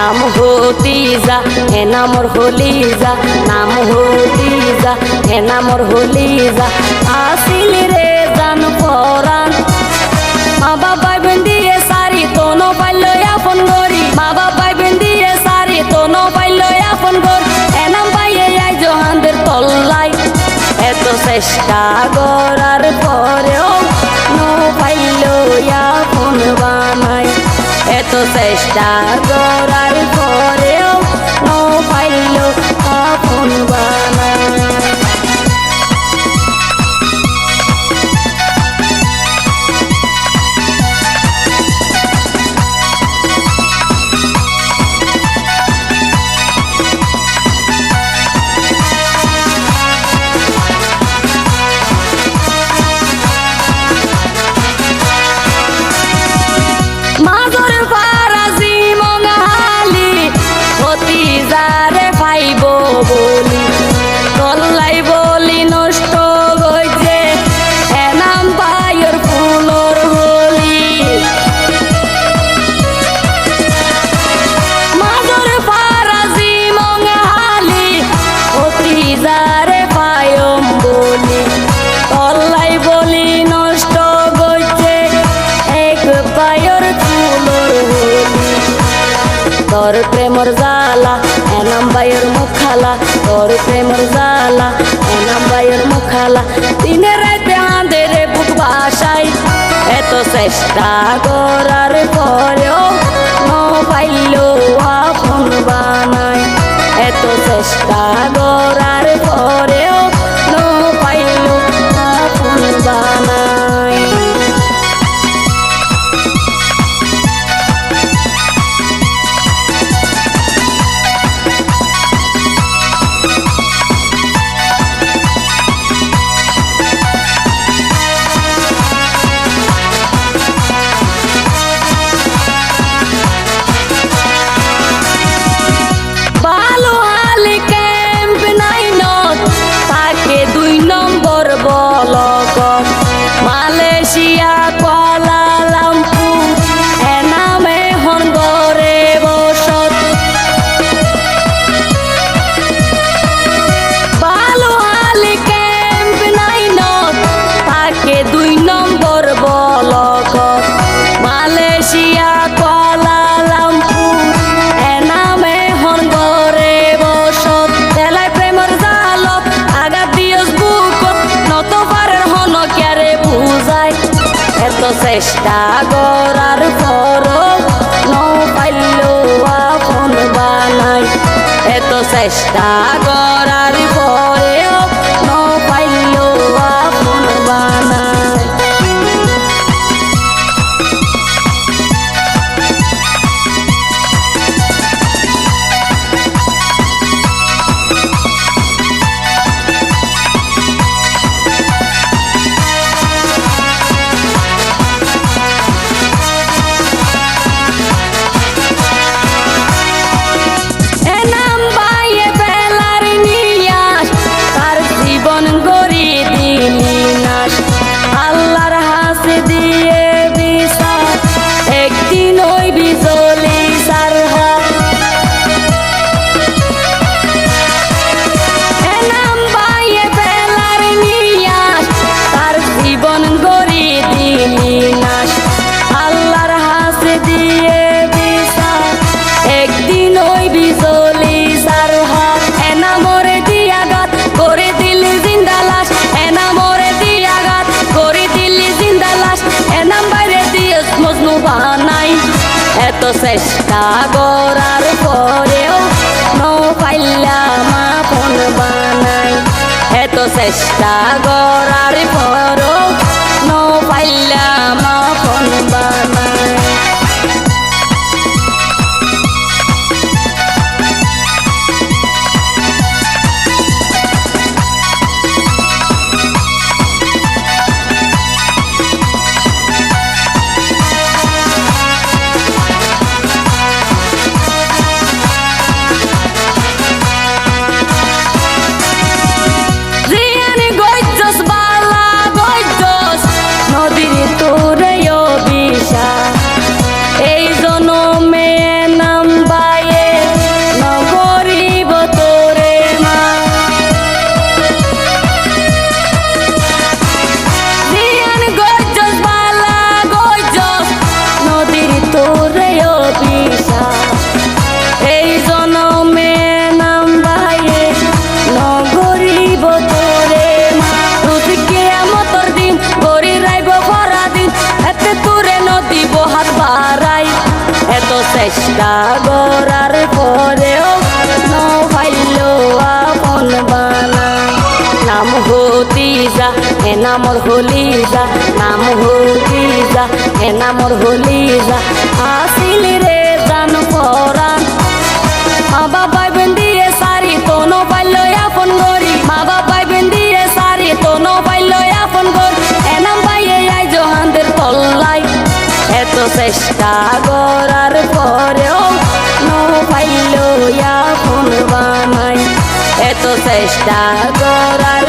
নাম হতিজা এ নামর হলিজা নাম হতিজা এ নামর হলিজা আসিল রে জান পরাণ মা বাবা বেন্দিয়ে সারি তো ন পাইল আপন গরি মা বাবা বেন্দিয়ে সারি তো ন পাইল আপন গর এ নাম পাইয়ে আই জহানদের তল্লাই এত চেষ্টা করার পরেও ন পাইল আপন বানাই এত চেষ্টা করার পরেও ন পাইল আপন বানাই বলি তল্লাই বলি নষ্ট হইছে এ নাম পায়র ফুলর হলি মাজর ফারাজি মঙ্গালি অতি যারে পায়ম বলি তল্লাই বলি নষ্ট হইছে এক পায়র ফুলর হলি তোর প্রেমর জালা এনাম বাইয়ের মুখালা তোর প্রেমর জালা এনাম বাইয়ের মুখালা দিনে রাতে আঁদের বুক ভাষাই এত চেষ্টা করার পরেও ন পাইল আপন বানাই এত চেষ্টা করার পরেও ন পাইল আপন বানাই মালয়েশিয়া কুয়ালালামপুর এ নামে হন গরে বসত বালুহালি ক্যাম্প নাইনত থাকে 2 নম্বর বলক মালয়েশিয়া কুয়ালালামপুর এ নামে হন গরে বসত তেলাই প্রেমর জালক আগা দিয়স বুকত নত পারের হন ক্যারে বুঝাই এত চেষ্টা করার পরও ন পাইল আপন বানাই এত চেষ্টা করার পরেও ন পাইল আপন বানাই আল্লাহর হাসে দিয়ে বিচার একদিন ওই বিজলি সারহা এ নাম পাইয়ে বেলার নিয়াস তার জীবন গড়ি দিলি নাশ আল্লাহর হাসে দিয়ে বিচার একদিন ওই বিজলি সারহা এ নামরে দিয়া গাত করে দিলি জিন্দা লাশ এ নামরে করে দিল্লি জিন্দা লাশ এ নাম বাইরে দিয়েস মজনু বানাই এত চেষ্টা করার পরেও ন পাইলাম আপন বানাই এত চেষ্টা করার পরেও ন পাইলাম আপন বানাই জিয়ানি গইজস বালা চেষ্টা করার পরেও নো পাইলো আপন বানায় নাম হতিজা এ নামর হলিজা নাম হতিজা এ নামর হলিজা আসিল রে জান পরাণ মা বাবাই বেন্দিয়ে সারি তো নো পাইলো আপন গরি মা বাবাই বেন্দিয়ে সারি তো নো পাইলো আপন গরি এ নাম পাইয়ে আই জহানদের তল্লাই এত চেষ্টা করার পরেও নো পাইলো আপন বানাই এত চেষ্টা করার